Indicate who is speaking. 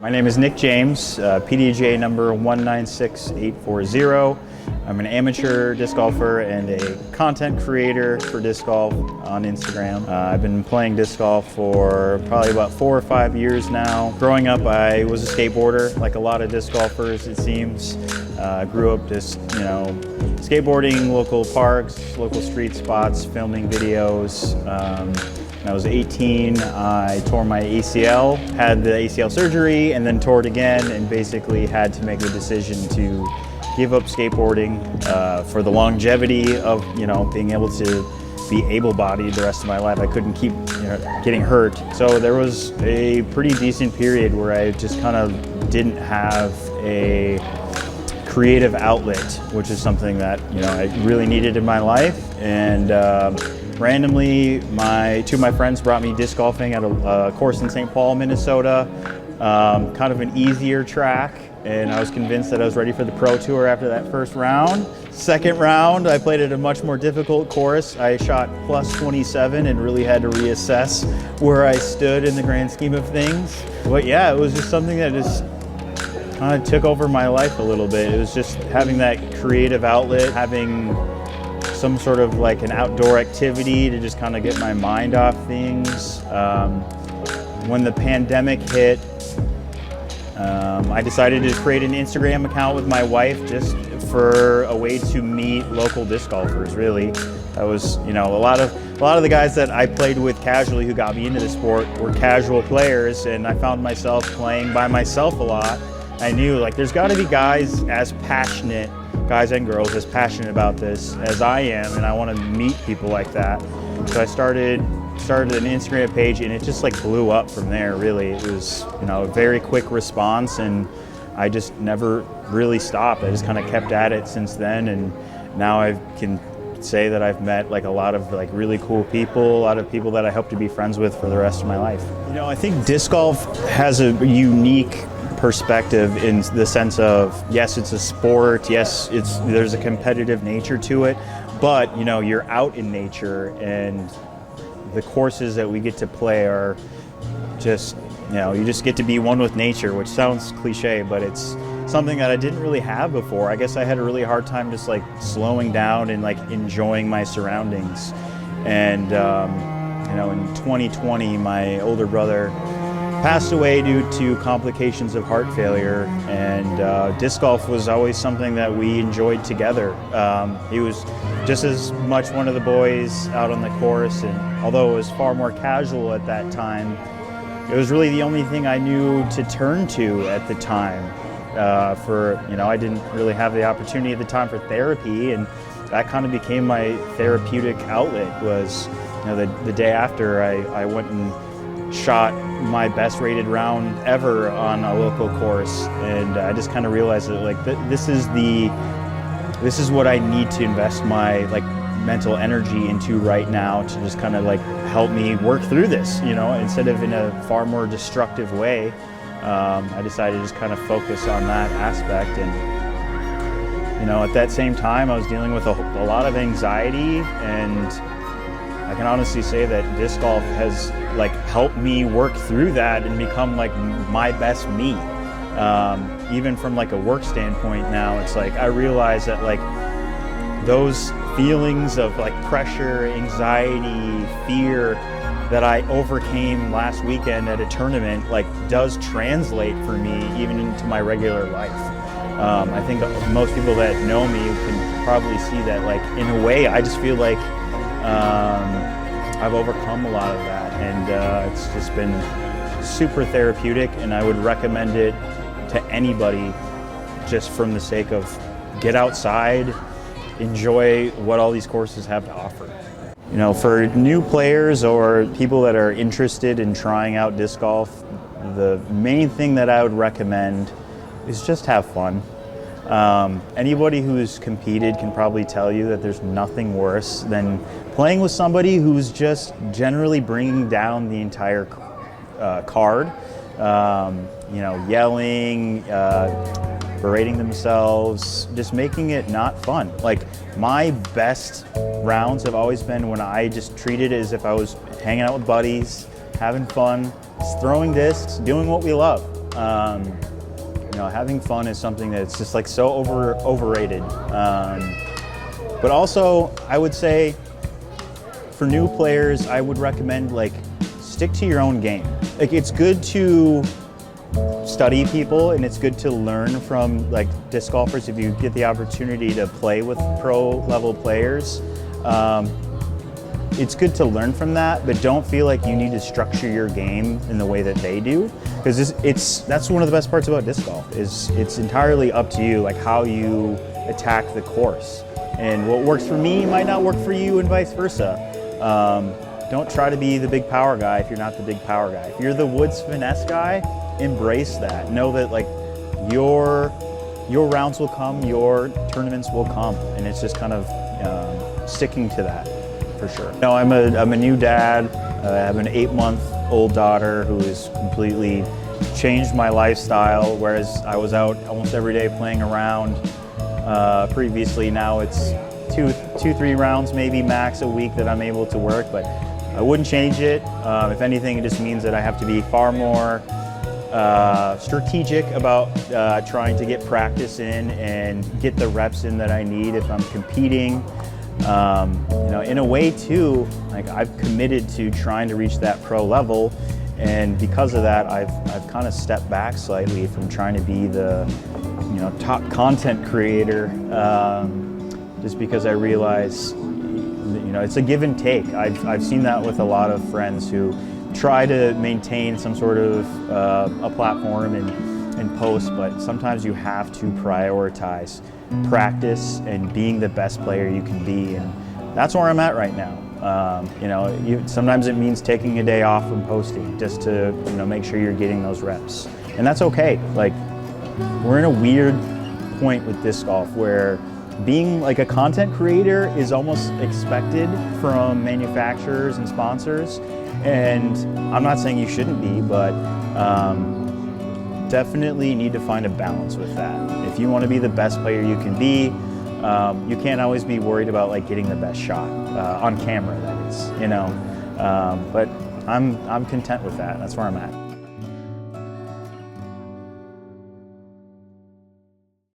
Speaker 1: My name is Nick James, PDGA number 196840. I'm an amateur disc golfer and a content creator for disc golf on Instagram. I've been playing disc golf for probably about 4 or 5 years now. Growing up, I was a skateboarder, like a lot of disc golfers, it seems. Grew up just, skateboarding, local parks, local street spots, filming videos. When I was 18, I tore my ACL, had the ACL surgery, and then tore it again, and basically had to make the decision to give up skateboarding for the longevity of, being able to be able-bodied the rest of my life. I couldn't keep getting hurt. So there was a pretty decent period where I just kind of didn't have a creative outlet, which is something that, I really needed in my life. And randomly, two of my friends brought me disc golfing at a course in St. Paul, Minnesota. Kind of an easier track, and I was convinced that I was ready for the Pro Tour after that first round. Second round, I played at a much more difficult course. I shot plus 27 and really had to reassess where I stood in the grand scheme of things. But yeah, it was just something that just kind of took over my life a little bit. It was just having that creative outlet, having some sort of like an outdoor activity to just kind of get my mind off things. When the pandemic hit, I decided to create an Instagram account with my wife just for a way to meet local disc golfers, really. That was, a lot of the guys that I played with casually who got me into the sport were casual players, and I found myself playing by myself a lot. I knew there's got to be guys as passionate, guys and girls as passionate about this as I am, and I want to meet people like that. So I started an Instagram page, and it just blew up from there, really. It was, a very quick response, and I just never really stopped. I just kind of kept at it since then, and now I can say that I've met a lot of really cool people, a lot of people that I hope to be friends with for the rest of my life. I think disc golf has a unique perspective in the sense of, yes, it's a sport, yes, there's a competitive nature to it, but you're out in nature, and the courses that we get to play are just, you just get to be one with nature, which sounds cliche, but it's something that I didn't really have before. I guess I had a really hard time just slowing down and enjoying my surroundings. And in 2020, my older brother passed away due to complications of heart failure, and disc golf was always something that we enjoyed together. He was just as much one of the boys out on the course, and although it was far more casual at that time, it was really the only thing I knew to turn to at the time. I didn't really have the opportunity at the time for therapy, and that kind of became my therapeutic outlet. Was the day after I went and shot my best rated round ever on a local course, and I just kind of realized that this is what I need to invest my mental energy into right now, to just kind of help me work through this, instead of in a far more destructive way. I decided to just kind of focus on that aspect, and at that same time I was dealing with a lot of anxiety, and I can honestly say that disc golf has helped me work through that and become my best me. Even from a work standpoint now, it's I realize that those feelings of pressure, anxiety, fear that I overcame last weekend at a tournament does translate for me even into my regular life. I think most people that know me can probably see that in a way I just feel I've overcome a lot of that, and it's just been super therapeutic, and I would recommend it to anybody just from the sake of get outside, enjoy what all these courses have to offer. For new players or people that are interested in trying out disc golf, the main thing that I would recommend is just have fun. Anybody who's competed can probably tell you that there's nothing worse than playing with somebody who's just generally bringing down the entire card, yelling, berating themselves, just making it not fun. My best rounds have always been when I just treated it as if I was hanging out with buddies, having fun, just throwing discs, doing what we love. You know, having fun is something that's just like so overrated. But also, I would say for new players, I would recommend like stick to your own game. Like it's good to study people and it's good to learn from like disc golfers if you get the opportunity to play with pro level players. It's good to learn from that, but don't feel like you need to structure your game in the way that they do, because that's one of the best parts about disc golf is it's entirely up to you, like how you attack the course. And what works for me might not work for you and vice versa. Don't try to be the big power guy if you're not the big power guy. If you're the woods finesse guy, embrace that. Know that like your rounds will come, your tournaments will come, and it's just kind of sticking to that. For sure. No, I'm a new dad. I have an 8-month-old daughter who has completely changed my lifestyle, whereas I was out almost every day playing around. Previously, now it's two, 3 rounds maybe max a week that I'm able to work, but I wouldn't change it. If anything, it just means that I have to be far more strategic about trying to get practice in and get the reps in that I need if I'm competing. You know, in a way too, like I've committed to trying to reach that pro level, and because of that, I've kind of stepped back slightly from trying to be the, you know, top content creator, just because I realize, you know, it's a give and take. I've seen that with a lot of friends who try to maintain some sort of a platform and post, but sometimes you have to prioritize practice and being the best player you can be, and that's where I'm at right now. You know, sometimes it means taking a day off from posting just to, you know, make sure you're getting those reps, and that's okay. Like, we're in a weird point with disc golf where being like a content creator is almost expected from manufacturers and sponsors, and I'm not saying you shouldn't be, but definitely need to find a balance with that. If you want to be the best player you can be, you can't always be worried about like getting the best shot on camera, that is, you know. But I'm content with that. That's where I'm at.